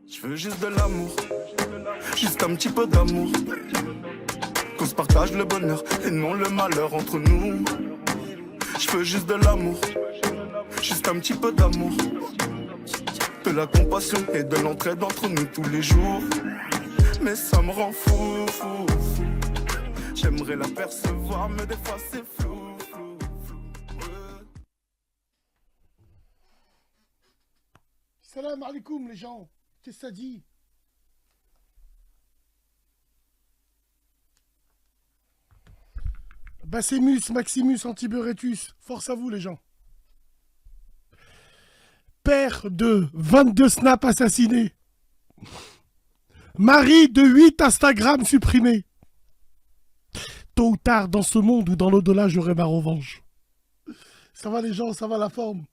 Je veux juste de l'amour, juste un petit peu d'amour. Qu'on se partage le bonheur et non le malheur entre nous. Je veux juste de l'amour, juste un petit peu d'amour. De la compassion et de l'entraide entre nous tous les jours. Mais ça me rend fou, fou, fou. J'aimerais l'apercevoir, mais des fois c'est flou, flou, flou. Salam alaikum les gens. Qu'est-ce que ça dit? Bassémus, Maximus, Antiburetus. Force à vous les gens. Père de 22 snaps assassinés. Mari de 8 Instagram supprimés. Tôt ou tard, dans ce monde ou dans l'au-delà, j'aurai ma revanche. Ça va les gens, ça va la forme.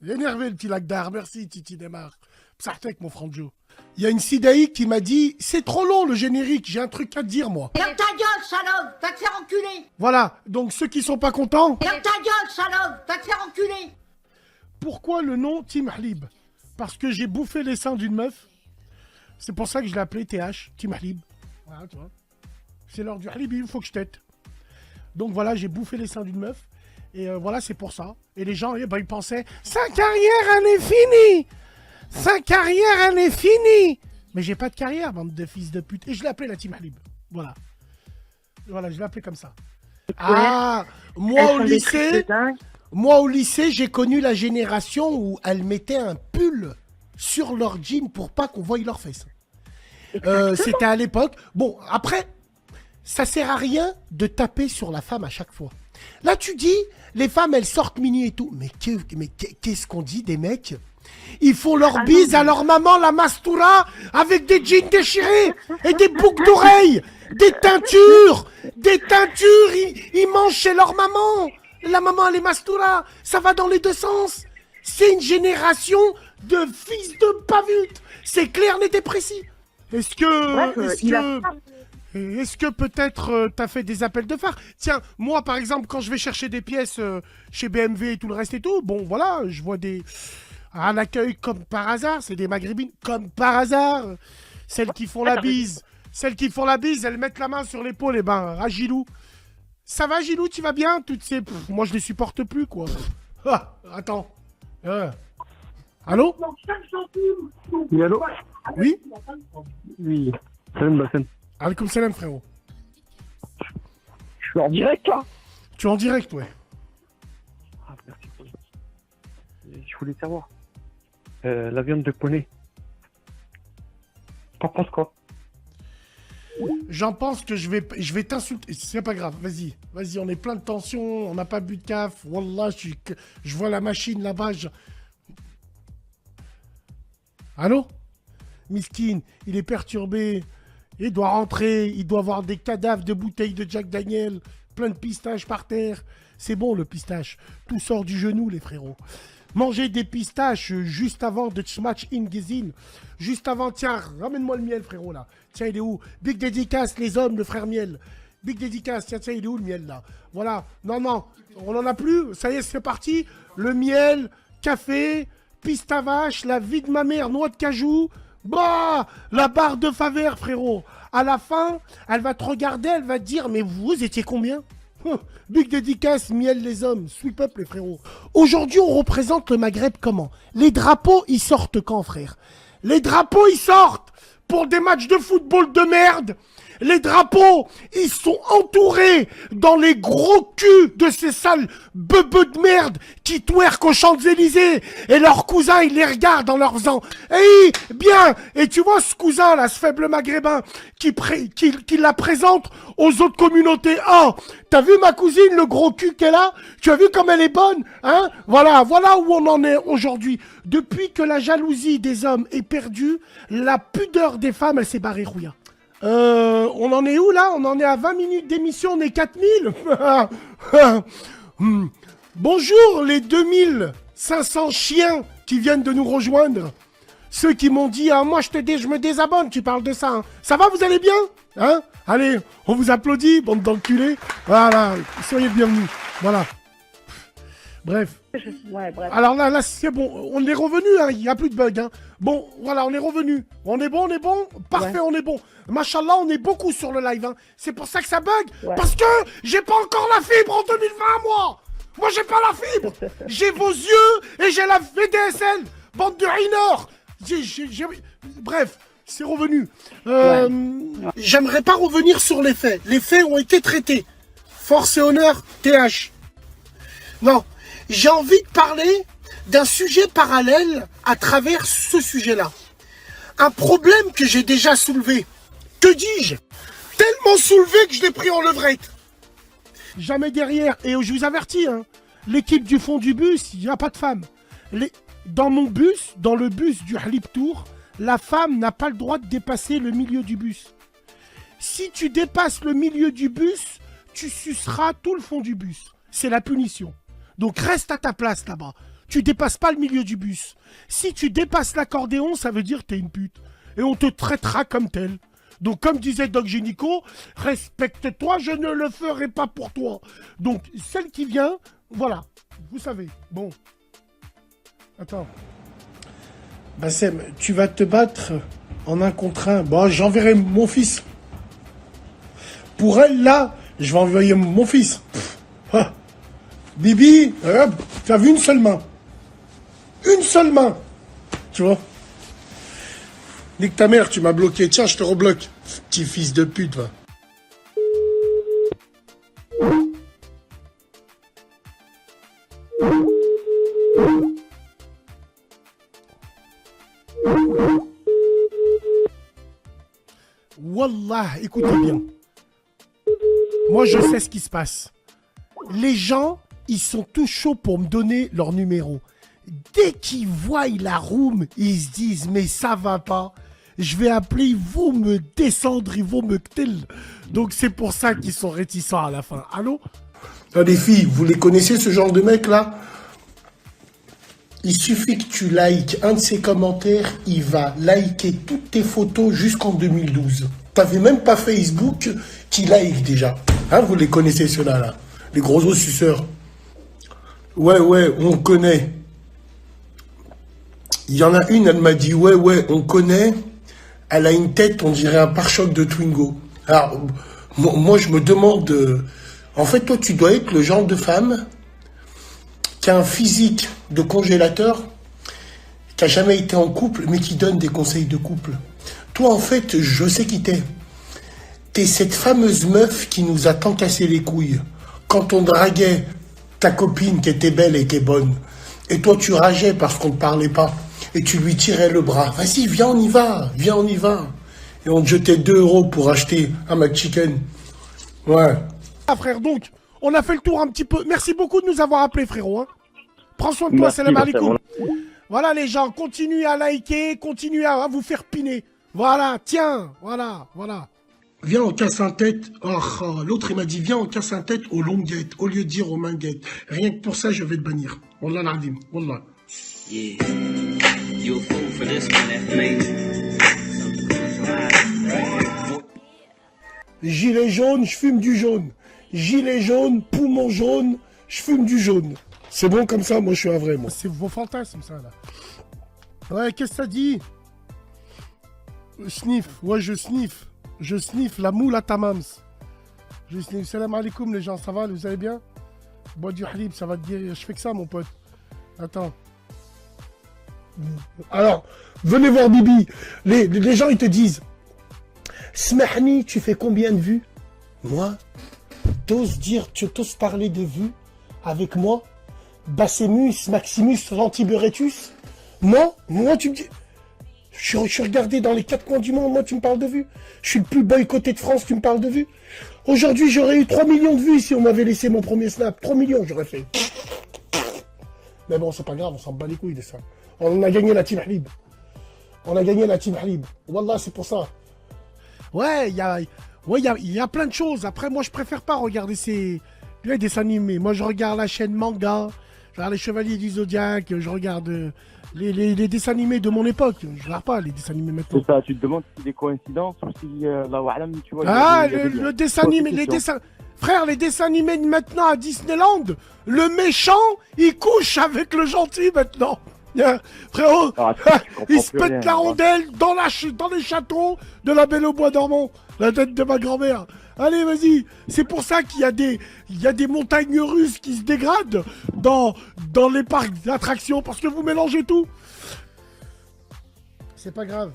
Énervé le petit Lagdar, merci Titi Neymar. Psartek mon Franjo. Il y a une Sidaï qui m'a dit « C'est trop long le générique, j'ai un truc à te dire moi. » Ferme ta gueule, salope, va te faire enculer. Voilà, donc ceux qui sont pas contents... Ferme ta gueule, salope, va te faire enculer. Pourquoi le nom Tim Halib? Parce que j'ai bouffé les seins d'une meuf. C'est pour ça que je l'ai appelé TH, Tim Halib. Voilà, tu vois. C'est l'heure du Halib, il faut que je tête. Donc voilà, j'ai bouffé les seins d'une meuf. Et voilà, c'est pour ça. Et les gens, eh ben, ils pensaient « Sa carrière, elle est finie. Sa carrière, elle est finie. » Mais j'ai pas de carrière, bande de fils de pute. Et je l'ai appelé la Team Halib. Voilà. Voilà, je l'ai appelé comme ça. Ah, moi au lycée, j'ai connu la génération où elles mettaient un pull sur leur jean pour pas qu'on voie leurs fesses. C'était à l'époque. Bon, après, ça sert à rien de taper sur la femme à chaque fois. Là, tu dis, les femmes, elles sortent mini et tout. Mais qu'est-ce qu'on dit des mecs? Ils font leur bise à leur maman, la Mastoura, avec des jeans déchirés et des boucles d'oreilles, des teintures. Ils mangent chez leur maman. La maman, elle est Mastoura. Ça va dans les deux sens. C'est une génération de fils de pavute. C'est clair, net et précis. Est-ce que peut-être t'as fait des appels de phare? Tiens, moi par exemple, quand je vais chercher des pièces chez BMW et tout le reste et tout, bon voilà, je vois un accueil comme par hasard, c'est des maghrébines comme par hasard. Celles qui font la bise, elles mettent la main sur l'épaule, et ben, à Gilou. Ça va Gilou, tu vas bien? Toutes ces... moi je les supporte plus quoi. Ah, attends. Allô? Oui, allô? Oui? Oui. Salam Bassem. Alaikum salam frérot. Je suis en direct là? Tu es en direct, ouais. Ah, merci. Je voulais savoir. La viande de poney. T'en penses quoi? J'en pense que je vais t'insulter. C'est pas grave, vas-y, on est plein de tension, on n'a pas bu de caf. Wallah, je vois la machine là-bas. Allô? Miskin, il est perturbé. Il doit rentrer, il doit avoir des cadavres de bouteilles de Jack Daniel, plein de pistaches par terre. C'est bon le pistache, tout sort du genou les frérots. Manger des pistaches juste avant de match in Gizin. Juste avant, tiens, ramène-moi le miel frérot là. Tiens, il est où? Big dédicace les hommes, le frère miel. Big dédicace, tiens, il est où le miel là? Voilà, non, on en a plus, ça y est, c'est parti. Le miel, café, pistavache, la vie de ma mère, noix de cajou. Bah, la barre de faveur, frérot. À la fin, elle va te regarder, elle va te dire, mais vous étiez combien? Big dédicace, miel les hommes, sweep up les frérots. Aujourd'hui, on représente le Maghreb comment? Les drapeaux, ils sortent quand, frère? Les drapeaux, ils sortent pour des matchs de football de merde. Les drapeaux, ils sont entourés dans les gros culs de ces sales bebeux de merde qui twerkent aux Champs-Élysées. Et leurs cousins, ils les regardent en leur faisant « Hey, bien !» Et tu vois ce cousin là, ce faible maghrébin qui la présente aux autres communautés. « Ah, t'as vu ma cousine, le gros cul qu'elle a? Tu as vu comme elle est bonne? Hein ?» Voilà où on en est aujourd'hui. Depuis que la jalousie des hommes est perdue, la pudeur des femmes, elle s'est barrée rouilla. On en est où là? On en est à 20 minutes d'émission, on est 4000. Bonjour les 2500 chiens qui viennent de nous rejoindre. Ceux qui m'ont dit, ah, moi je me désabonne, tu parles de ça. Hein. Ça va, vous allez bien? Hein? Allez, on vous applaudit, bande d'enculés. Voilà, soyez bienvenus. Voilà. Bref. Ouais, bref. Alors là, c'est bon. On est revenu, hein. Il n'y a plus de bug. Hein. Bon, voilà, on est revenu. On est bon. Parfait, Ouais. on est bon. Machallah, on est beaucoup sur le live. Hein. C'est pour ça que ça bug. Ouais. Parce que j'ai pas encore la fibre en 2020, moi. Moi, j'ai pas la fibre. J'ai vos yeux et j'ai la VDSL. Bande de raineurs. Bref, c'est revenu. J'aimerais pas revenir sur les faits. Les faits ont été traités. Force et honneur, TH. Non, j'ai envie de parler d'un sujet parallèle à travers ce sujet-là. Un problème que j'ai déjà soulevé. Que dis-je? Tellement soulevé que je l'ai pris en levrette. Jamais derrière. Et je vous avertis, hein, l'équipe du fond du bus, il n'y a pas de femme. Dans mon bus, dans le bus du Halib Tour, la femme n'a pas le droit de dépasser le milieu du bus. Si tu dépasses le milieu du bus, tu suceras tout le fond du bus. C'est la punition. Donc reste à ta place là-bas. Tu dépasses pas le milieu du bus. Si tu dépasses l'accordéon, ça veut dire que t'es une pute. Et on te traitera comme tel. Donc comme disait Doc Génico, respecte-toi, je ne le ferai pas pour toi. Donc celle qui vient, voilà, vous savez. Bon. Attends. Bassem, tu vas te battre en un contre un. Bon, j'enverrai mon fils. Pour elle, là, je vais envoyer mon fils. Ah. Bibi, tu as vu une seule main. Une seule main. Tu vois. Nique ta mère, tu m'as bloqué. Tiens, je te rebloque. Petit fils de pute, va. Wallah, écoutez bien. Moi, je sais ce qui se passe. Les gens, ils sont tout chauds pour me donner leur numéro. Dès qu'ils voient la room, ils se disent, mais ça va pas. Je vais appeler, ils vont me descendre, ils vont me ktel. Donc c'est pour ça qu'ils sont réticents à la fin. Allô? Les filles, vous les connaissez ce genre de mec là? Il suffit que tu likes un de ses commentaires, il va liker toutes tes photos jusqu'en 2012. T'avais même pas Facebook qui like déjà. Hein, vous les connaissez ceux-là là? Les gros os suceurs. Ouais, on connaît. Il y en a une, elle m'a dit, ouais, on connaît. Elle a une tête, on dirait un pare-choc de Twingo. Alors, moi, je me demande... en fait, toi, tu dois être le genre de femme qui a un physique de congélateur, qui a jamais été en couple, mais qui donne des conseils de couple. Toi, en fait, je sais qui t'es. T'es cette fameuse meuf qui nous a tant cassé les couilles. Quand on draguait ta copine qui était belle et qui est bonne, et toi, tu rageais parce qu'on ne parlait pas. Et tu lui tirais le bras. Vas-y, viens, on y va. Et on te jetait 2 € pour acheter un McChicken. Ouais. Ah frère, donc, on a fait le tour un petit peu. Merci beaucoup de nous avoir appelés, frérot. Hein. Prends soin de toi, salam alaikum. Voilà les gens, continuez à liker, continuez à vous faire piner. Voilà, tiens, voilà. Viens, on casse un tête. Oh, l'autre, il m'a dit, viens, on casse un tête aux longuettes, au lieu de dire aux minguettes. Rien que pour ça, je vais te bannir. Wallah l'azim, wallah. Yeah, you a fool for this one, that place. Gilet jaune, je fume du jaune. Gilet jaune, poumon jaune, je fume du jaune. C'est bon comme ça, moi je suis un vrai, moi. C'est vos fantasmes, ça, là. Ouais, qu'est-ce que ça dit? Sniff, ouais, je sniffe. Je sniffe la moule à tamams. Je sniffe. Salam alaikum, les gens, ça va, vous allez bien? Bois du halib, ça va te dire, je fais que ça, mon pote. Attends. Alors, venez voir Bibi. Les gens, ils te disent, Smahni, tu fais combien de vues? Moi? Tu t'oses parler de vues avec moi? Bassemus, Maximus, Antiburetus? Non? Moi, tu me dis... Je suis regardé dans les 4 coins du monde, moi, tu me parles de vues? Je suis le plus boycotté de France, tu me parles de vues? Aujourd'hui, j'aurais eu 3 millions de vues si on m'avait laissé mon premier snap. 3 millions, j'aurais fait. Mais bon, c'est pas grave, on s'en bat les couilles de ça. On a gagné la Team Halib. Wallah, c'est pour ça. Ouais, il y a plein de choses. Après, moi, je préfère pas regarder les dessins animés. Moi, je regarde la chaîne manga, je regarde les Chevaliers du Zodiaque, je regarde les dessins animés de mon époque. Je regarde pas les dessins animés maintenant. C'est ça, tu te demandes si c'est des coïncidences ou si, tu vois... Ah, le dessin animé, Frère, les dessins animés de maintenant à Disneyland, le méchant, il couche avec le gentil maintenant. Hein, frérot, Ah, je comprends il se plus pète rien, la moi. rondelle dans les châteaux de la Belle au Bois dormant. La tête de ma grand-mère. Allez, vas-y. C'est pour ça qu'il y a des montagnes russes qui se dégradent dans les parcs d'attractions parce que vous mélangez tout. C'est pas grave.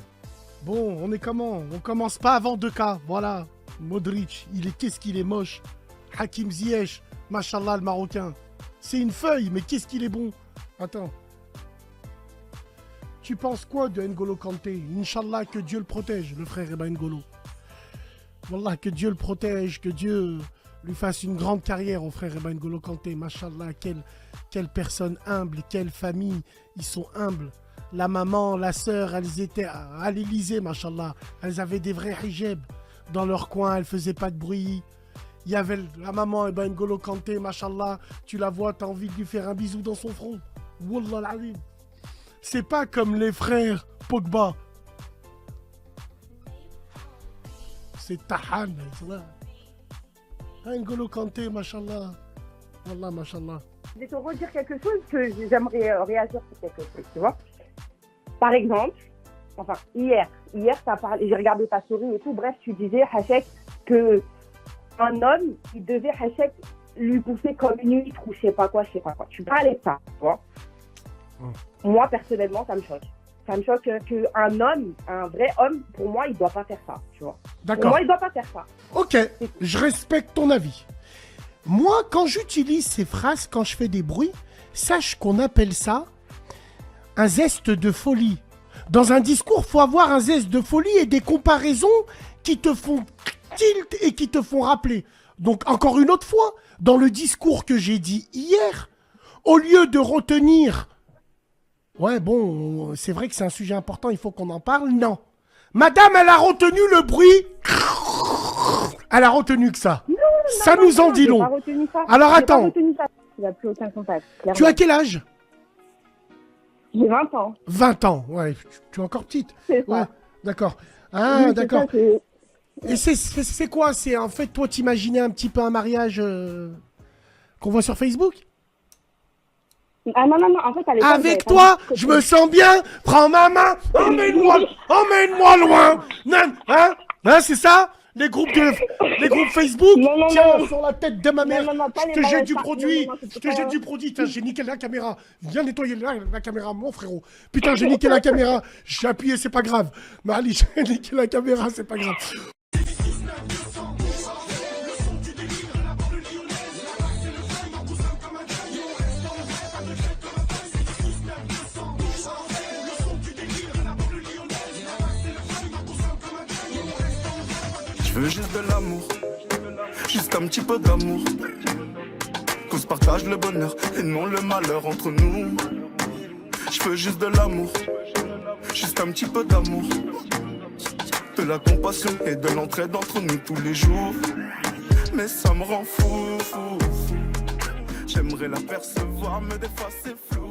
Bon, on est comment? On commence pas avant 2K. Voilà. Modric, qu'est-ce qu'il est moche. Hakim Ziyech, machallah le Marocain. C'est une feuille, mais qu'est-ce qu'il est bon. Attends. Tu penses quoi de N'Golo Kanté? Inch'Allah, que Dieu le protège, le frère Eba N'Golo. Wallah, que Dieu le protège, que Dieu lui fasse une grande carrière au frère Eba N'Golo Kanté. Machallah, quelle personne humble, quelle famille. Ils sont humbles. La maman, la sœur, elles étaient à l'Élysée, machallah. Elles avaient des vrais hijabs dans leur coin, elles faisaient pas de bruit. Il y avait la maman Eba N'Golo Kanté, machallah. Tu la vois, t'as envie de lui faire un bisou dans son front. Wallah l'azim. C'est pas comme les frères Pogba. C'est Tahan, N'Golo Kanté, machallah. Wallah, machallah. Je vais te redire quelque chose que j'aimerais réagir sur quelque chose, tu vois. Par exemple, enfin, hier, t'as parlé, j'ai regardé ta story et tout, bref, tu disais, Hachek, que un homme, il devait, Hachek, lui bouffer comme une huître ou je sais pas quoi. Tu parlais de ça, tu vois. Moi, personnellement, ça me choque. Ça me choque qu'un homme, un vrai homme, pour moi, il doit pas faire ça, tu vois. Pour D'accord. moi, il doit pas faire ça. Ok, je respecte ton avis. Moi, quand j'utilise ces phrases, quand je fais des bruits, sache qu'on appelle ça un zeste de folie. Dans un discours, faut avoir un zeste de folie et des comparaisons qui te font tilt et qui te font rappeler. Donc, encore une autre fois, dans le discours que j'ai dit hier, au lieu de retenir... Ouais, bon, c'est vrai que c'est un sujet important, il faut qu'on en parle. Non. Madame, elle a retenu le bruit. Elle a retenu que ça. Ça nous en dit J'ai long. pas retenu ça. Alors, J'ai pas attends. retenu ça. Il n'a plus aucun contact. Tu as clairement. quel âge? J'ai 20 ans. 20 ans. Ouais, tu es encore petite. C'est ça. Ouais, d'accord. Oui, Ah, c'est d'accord. ça, c'est- Et c'est quoi? C'est en fait, toi, t'imaginais un petit peu un mariage qu'on voit sur Facebook? Ah non, en fait, à l'époque, Avec j'avais toi, pas dit je me sens bien. Prends ma main, emmène-moi loin. Non, hein, c'est ça? Les groupes Facebook? Non, Tiens, non. sur la tête de ma mère. Non, pas Je les te jette mariages du partis. produit. Non, c'est Je te pas- jette du produit. Tiens, j'ai niqué la caméra. Viens nettoyer la caméra, mon frérot. Putain, j'ai niqué la caméra. J'ai appuyé, c'est pas grave. Mais Ali, j'ai niqué la caméra, c'est pas grave. Je veux juste de l'amour, juste un petit peu d'amour. Qu'on se partage le bonheur et non le malheur entre nous. Je veux juste de l'amour, juste un petit peu d'amour. De la compassion et de l'entraide entre nous tous les jours. Mais ça me rend fou. J'aimerais la percevoir, mais des fois c'est flou.